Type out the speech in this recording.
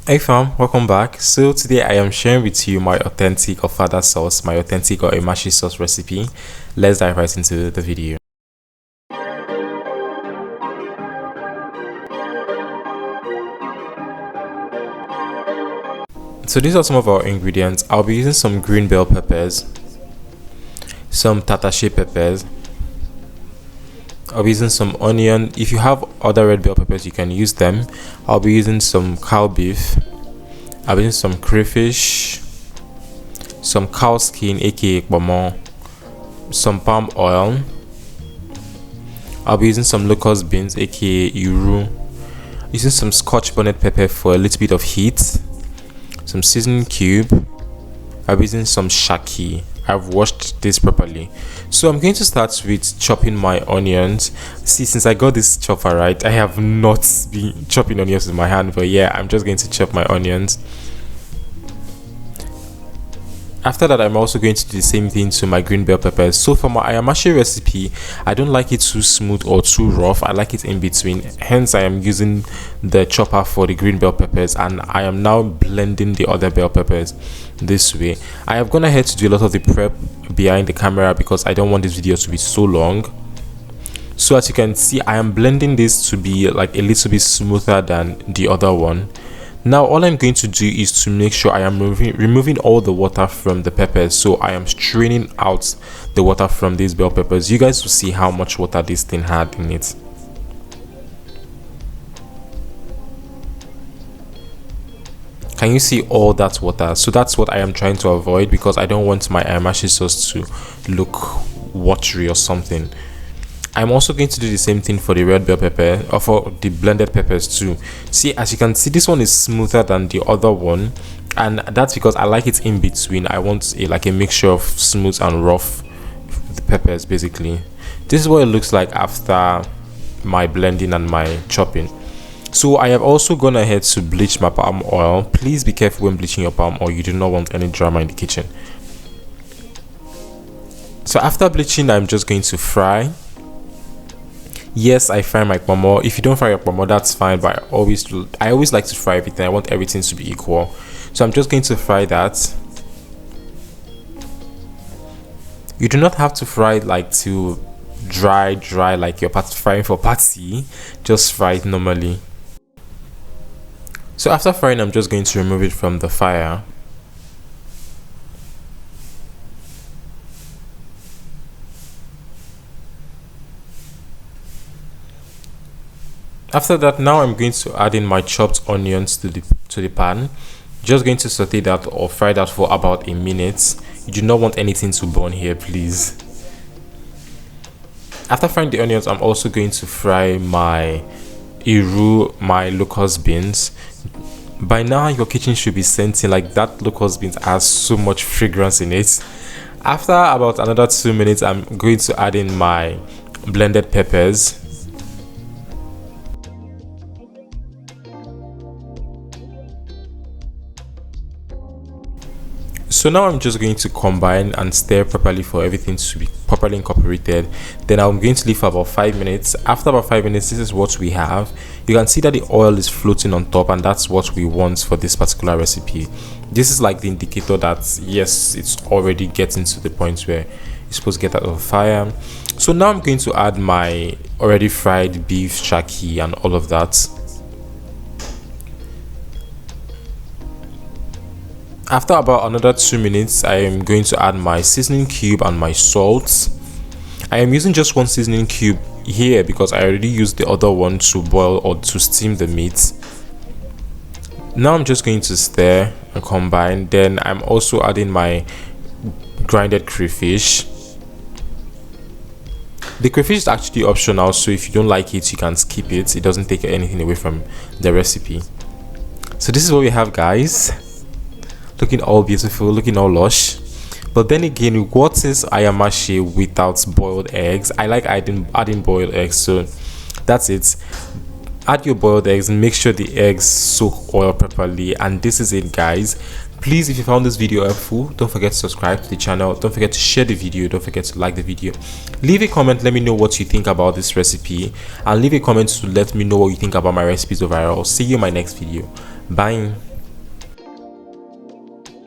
Hey fam, welcome back. So today I am sharing with you my authentic Ofada sauce, my authentic or Ayamase sauce recipe. Let's dive right into the video. So these are some of our ingredients. I'll be using some green bell peppers, some Tatashe peppers. I'll be using some onion. If you have other red bell peppers, you can use them. I'll be using some cow beef. I'll be using some crayfish, some cow skin, aka ponmon, some palm oil. I'll be using some locust beans, aka uru. Using some scotch bonnet pepper for a little bit of heat. Some seasoning cube. I'll be using some shaki. I've washed this properly. So I'm going to start with chopping my onions. See, since I got this chopper right, I have not been chopping onions with my hand, but yeah, I'm just going to chop my onions. After that, I'm also going to do the same thing to my green bell peppers. So for my Ayamase recipe, I don't like it too smooth or too rough. I like it in between. Hence, I am using the chopper for the green bell peppers, and I am now blending the other bell peppers this way. I have gone ahead to do a lot of the prep behind the camera because I don't want this video to be so long. So as you can see, I am blending this to be like a little bit smoother than the other one. Now all I'm going to do is to make sure I am removing all the water from the peppers. So I am straining out the water from these bell peppers. You guys will see how much water this thing had in it. Can you see all that water? So that's what I am trying to avoid because I don't want my Ayamase sauce to look watery or something. I'm also going to do the same thing for the red bell pepper or for the blended peppers too. See, as you can see, this one is smoother than the other one, and that's because I like it in between. I want like a mixture of smooth and rough the peppers. Basically, this is what it looks like after my blending and my chopping. So I have also gone ahead to bleach my palm oil. Please be careful when bleaching your palm oil. You do not want any drama in the kitchen. So after bleaching, I'm just going to fry. Yes, I fry my ponmon. If you don't fry your ponmon, that's fine, but I always like to fry everything. I want everything to be equal. So I'm just going to fry that. You do not have to fry it like to dry like you're frying for party. Just fry it normally. So after frying, I'm just going to remove it from the fire. After that, now I'm going to add in my chopped onions to the pan. Just going to saute that or fry that for about a minute. You do not want anything to burn here, please. After frying the onions, I'm also going to fry my my locust beans. By now your kitchen should be scenting, like that locust beans has so much fragrance in it. After about another 2 minutes, I'm going to add in my blended peppers. So now I'm just going to combine and stir properly for everything to be properly incorporated. Then I'm going to leave for about 5 minutes. After about 5 minutes, this is what we have. You can see that the oil is floating on top, and that's what we want for this particular recipe. This is like the indicator that yes, it's already getting to the point where it's supposed to get out of the fire. So now I'm going to add my already fried beef, shaki, and all of that. After about another 2 minutes, I am going to add my seasoning cube and my salt. I am using just one seasoning cube here because I already used the other one to boil or to steam the meat. Now I'm just going to stir and combine. Then I'm also adding my grinded crayfish. The crayfish is actually optional, so if you don't like it, you can skip it. It doesn't take anything away from the recipe. So this is what we have, guys. Looking all beautiful, looking all lush. But then again, what is Ayamase without boiled eggs? I like adding boiled eggs, so that's it. Add your boiled eggs and make sure the eggs soak oil properly, and this is it, guys. Please, if you found this video helpful, don't forget to subscribe to the channel, don't forget to share the video, don't forget to like the video, leave a comment, let me know what you think about this recipe, and leave a comment to let me know what you think about my recipes overall. See you in my next video. Bye.